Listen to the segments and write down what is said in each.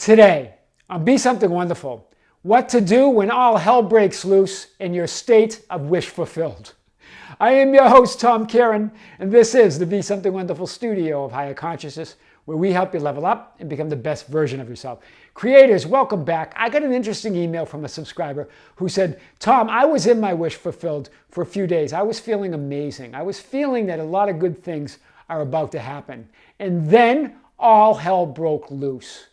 Today, on Be Something Wonderful, what to do when all hell breaks loose in your state of wish fulfilled. I am your host, Tom Karen, and this is the Be Something Wonderful studio of higher consciousness, where we help you level up and become the best version of yourself. Creators, welcome back. I got an interesting email from a subscriber who said, Tom, I was in my wish fulfilled for a few days. I was feeling amazing. I was feeling that a lot of good things are about to happen. And then all hell broke loose.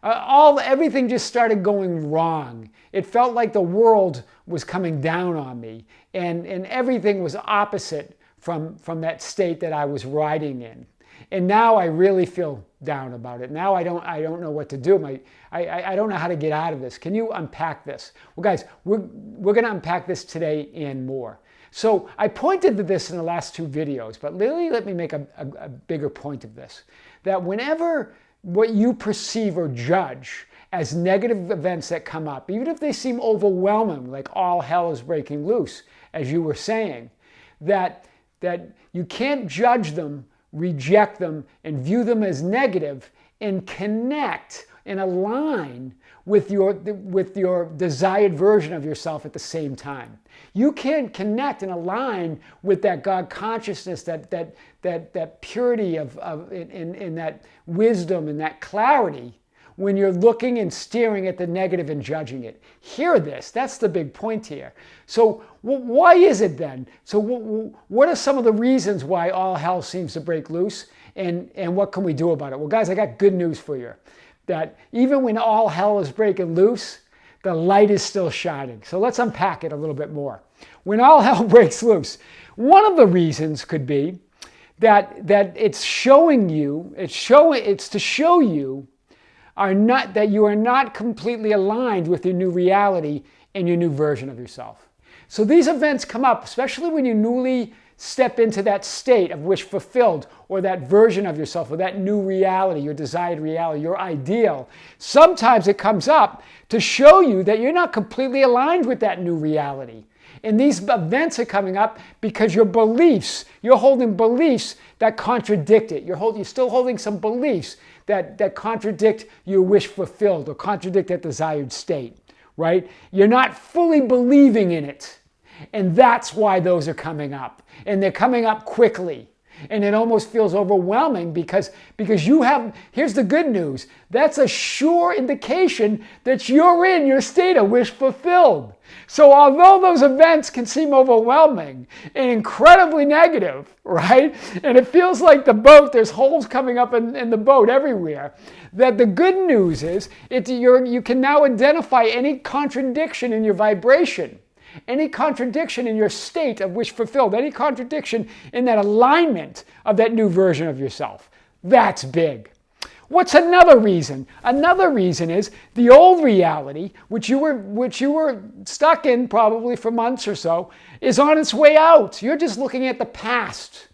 Everything just started going wrong. It felt like the world was coming down on me, and everything was opposite from that state that I was riding in. And now I really feel down about it. Now I don't know what to do. I don't know how to get out of this. Can you unpack this? Well, guys, we're going to unpack this today and more. So I pointed to this in the last two videos, but really let me make a bigger point of this. That whenever what you perceive or judge as negative events that come up, even if they seem overwhelming, like all hell is breaking loose, as you were saying, that you can't judge them, reject them, and view them as negative, and connect and align with your desired version of yourself at the same time. You can't connect and align with that God consciousness, that purity in that wisdom and that clarity when you're looking and staring at the negative and judging it. Hear this. That's the big point here. So why is it then? So what are some of the reasons why all hell seems to break loose, and what can we do about it? Well, guys, I got good news for you. That even when all hell is breaking loose, the light is still shining. So let's unpack it a little bit more. When all hell breaks loose, one of the reasons could be that it's to show you that you are not completely aligned with your new reality and your new version of yourself. So these events come up, especially when you newly step into that state of wish fulfilled, or that version of yourself, or that new reality, your desired reality, your ideal. Sometimes it comes up to show you that you're not completely aligned with that new reality. And these events are coming up because you're holding beliefs that contradict it. You're still holding some beliefs that contradict your wish fulfilled, or contradict that desired state, right? You're not fully believing in it. And that's why those are coming up. And they're coming up quickly. And it almost feels overwhelming because here's the good news. That's a sure indication that you're in your state of wish fulfilled. So although those events can seem overwhelming and incredibly negative, right? And it feels like the boat, there's holes coming up in the boat everywhere. That the good news is you can now identify any contradiction in your vibration. Any contradiction in your state of wish fulfilled, any contradiction in that alignment of that new version of yourself. That's big. What's another reason? Another reason is the old reality, which you were stuck in probably for months or so, is on its way out. You're just looking at the past.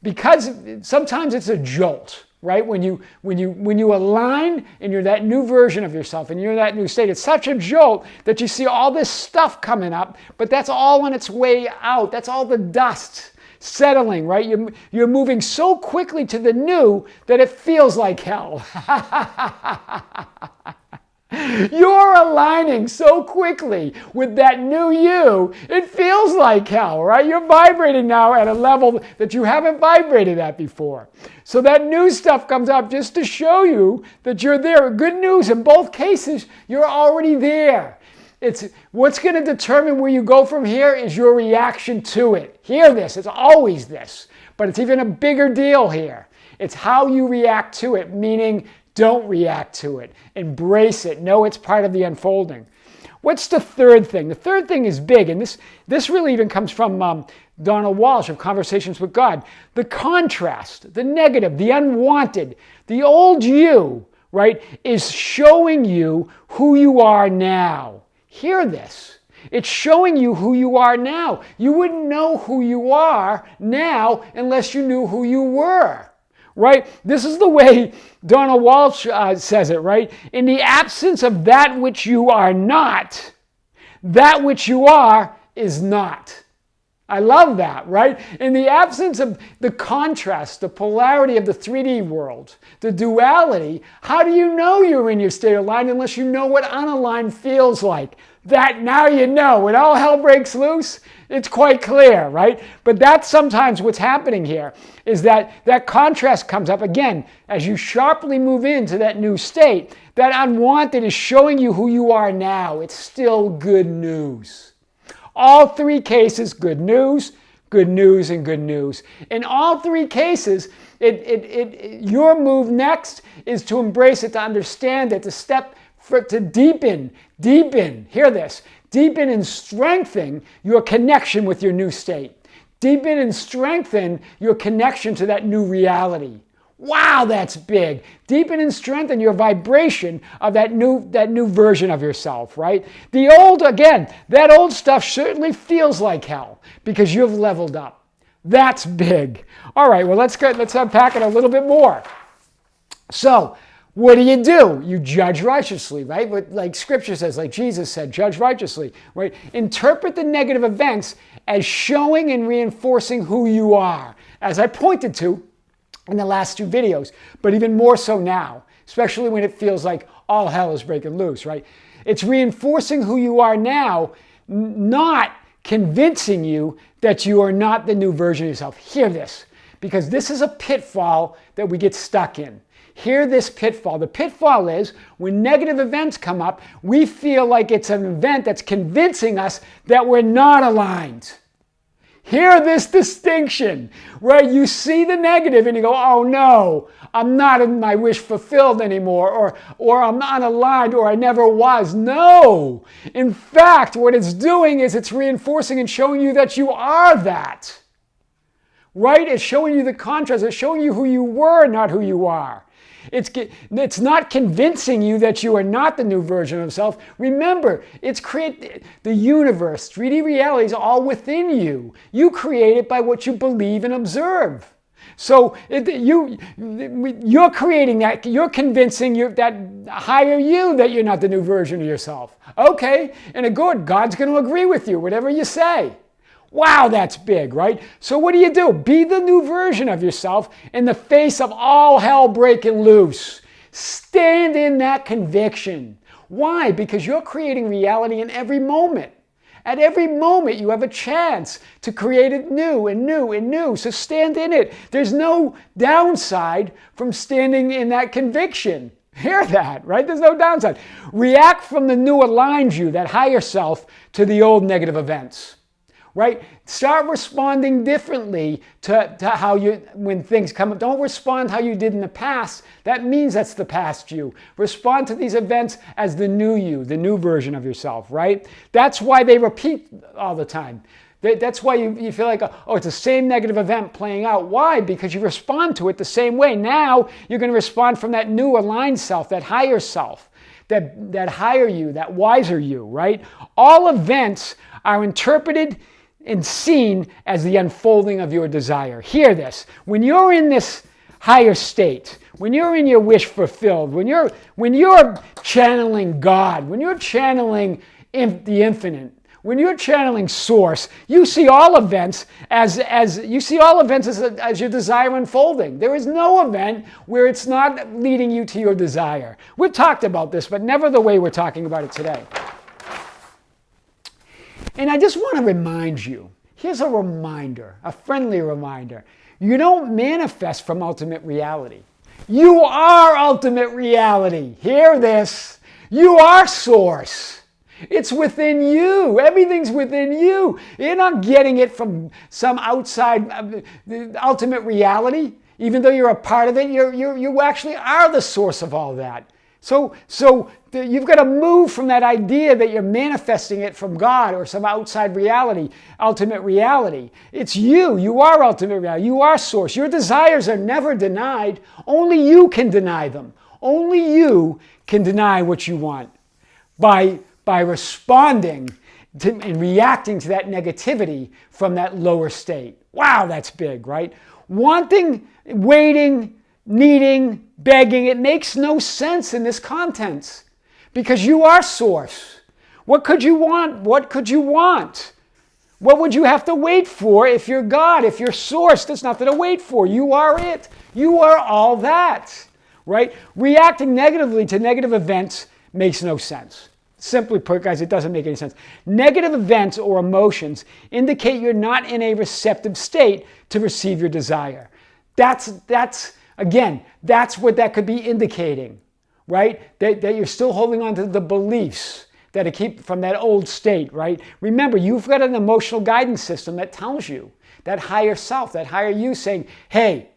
Because sometimes it's a jolt. Right? When you align and you're that new version of yourself and you're in that new state, it's such a jolt that you see all this stuff coming up, but that's all on its way out. That's all the dust settling, right? You're moving so quickly to the new that it feels like hell. You're aligning so quickly with that new you, it feels like hell, right? You're vibrating now at a level that you haven't vibrated at before. So that new stuff comes up just to show you that you're there. Good news, in both cases, you're already there. What's going to determine where you go from here is your reaction to it. Hear this, it's always this, but it's even a bigger deal here. It's how you react to it, meaning don't react to it. Embrace it. Know it's part of the unfolding. What's the third thing? The third thing is big, and this really even comes from Donald Walsh of Conversations with God. The contrast, the negative, the unwanted, the old you, right, is showing you who you are now. Hear this. It's showing you who you are now. You wouldn't know who you are now unless you knew who you were. Right? This is the way Donald Walsh says it, right? In the absence of that which you are not, that which you are is not. I love that, right? In the absence of the contrast, the polarity of the 3D world, the duality, how do you know you're in your state of aligned unless you know what unaligned feels like? That now you know. When all hell breaks loose, it's quite clear, right? But that's sometimes what's happening here, is that contrast comes up again as you sharply move into that new state. That unwanted is showing you who you are now. It's still good news. All three cases, good news, and good news. In all three cases, your move next is to embrace it, to understand it, to deepen, hear this, deepen and strengthen your connection with your new state. Deepen and strengthen your connection to that new reality. Wow, that's big. Deepen and strengthen your vibration of that new version of yourself, right? That old stuff certainly feels like hell because you've leveled up. That's big. All right, well, let's unpack it a little bit more. So, what do? You judge righteously, right? But like Scripture says, like Jesus said, judge righteously, right? Interpret the negative events as showing and reinforcing who you are. As I pointed to in the last two videos, but even more so now, especially when it feels like all hell is breaking loose, right? It's reinforcing who you are now, not convincing you that you are not the new version of yourself. Hear this, because this is a pitfall that we get stuck in. Hear this pitfall. The pitfall is when negative events come up, we feel like it's an event that's convincing us that we're not aligned. Hear this distinction, where you see the negative and you go, oh no, I'm not in my wish fulfilled anymore, or I'm not aligned, or I never was. No. In fact, what it's doing is it's reinforcing and showing you that you are that. Right? It's showing you the contrast. It's showing you who you were, not who you are. It's not convincing you that you are not the new version of yourself. Remember, the universe, 3D reality is all within you. You create it by what you believe and observe. So you're creating that, you're convincing that higher you that you're not the new version of yourself. Okay, and God's going to agree with you, whatever you say. Wow, that's big, right? So what do? Be the new version of yourself in the face of all hell breaking loose. Stand in that conviction. Why? Because you're creating reality in every moment. At every moment, you have a chance to create it new and new and new. So stand in it. There's no downside from standing in that conviction. Hear that, right? There's no downside. React from the new aligned you, that higher self, to the old negative events. Right? Start responding differently to how when things come up. Don't respond how you did in the past. That means that's the past you. Respond to these events as the new you, the new version of yourself, right? That's why they repeat all the time. That's why you feel like, oh, it's the same negative event playing out. Why? Because you respond to it the same way. Now you're going to respond from that new aligned self, that higher self, that higher you, that wiser you, right? All events are interpreted and seen as the unfolding of your desire. Hear this. When you're in this higher state, when you're in your wish fulfilled, when you're channeling God, when you're channeling the infinite, when you're channeling source, you see all events as your desire unfolding. There is no event where it's not leading you to your desire. We've talked about this, but never the way we're talking about it today. And I just want to remind you, here's a reminder, a friendly reminder. You don't manifest from ultimate reality. You are ultimate reality. Hear this. You are source. It's within you. Everything's within you. You're not getting it from some outside ultimate reality. Even though you're a part of it, you actually are the source of all that. So you've got to move from that idea that you're manifesting it from God or some outside reality, ultimate reality. It's you. You are ultimate reality. You are source. Your desires are never denied. Only you can deny them. Only you can deny what you want by responding and reacting to that negativity from that lower state. Wow, that's big, right? Wanting, waiting, needing, begging, it makes no sense in this context because you are source. What could you want? What could you want? What would you have to wait for if you're God, if you're source? There's nothing to wait for. You are it. You are all that, right? Reacting negatively to negative events makes no sense. Simply put, guys, it doesn't make any sense. Negative events or emotions indicate you're not in a receptive state to receive your desire. That's what that could be indicating, right? That you're still holding on to the beliefs that keep from that old state, right? Remember, you've got an emotional guidance system that tells you, that higher self, that higher you saying, hey,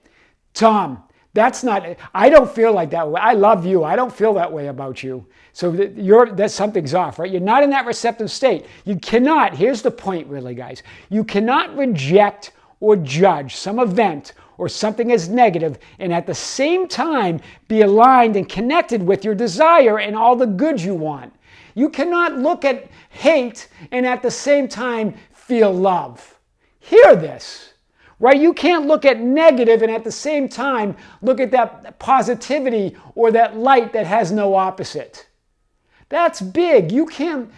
Tom, I don't feel like that way. I love you. I don't feel that way about you. So that something's off, right? You're not in that receptive state. You cannot, here's the point really, guys. You cannot reject or judge some event or something as negative and at the same time be aligned and connected with your desire and all the good you want. You cannot look at hate and at the same time feel love. Hear this. Right? You can't look at negative and at the same time look at that positivity or that light that has no opposite. That's big. You can't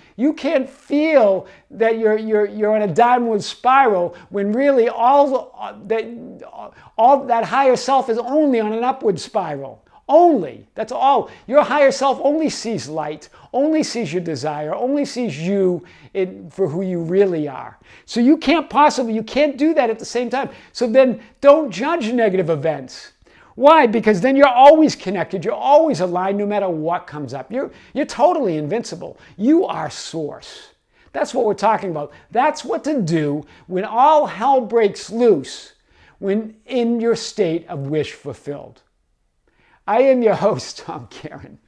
feel that you're on a downward spiral when really all that higher self is only on an upward spiral. Only. That's all. Your higher self only sees light, only sees your desire, only sees you for who you really are. So you can't do that at the same time. So then don't judge negative events. Why? Because then you're always connected. You're always aligned no matter what comes up. You're totally invincible. You are source. That's what we're talking about. That's what to do when all hell breaks loose, when in your state of wish fulfilled. I am your host, Tom Karen,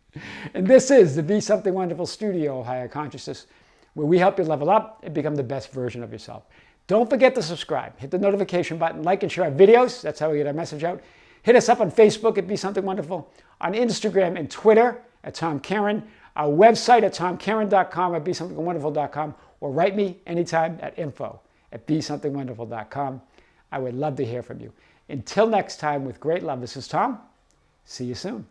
and this is the Be Something Wonderful Studio of Higher Consciousness, where we help you level up and become the best version of yourself. Don't forget to subscribe. Hit the notification button, like and share our videos. That's how we get our message out. Hit us up on Facebook at Be Something Wonderful, on Instagram and Twitter at Tom Karen, our website at tomkaren.com, at BeSomethingWonderful.com, or write me anytime at info@BeSomethingWonderful.com. I would love to hear from you. Until next time, with great love, this is Tom. See you soon.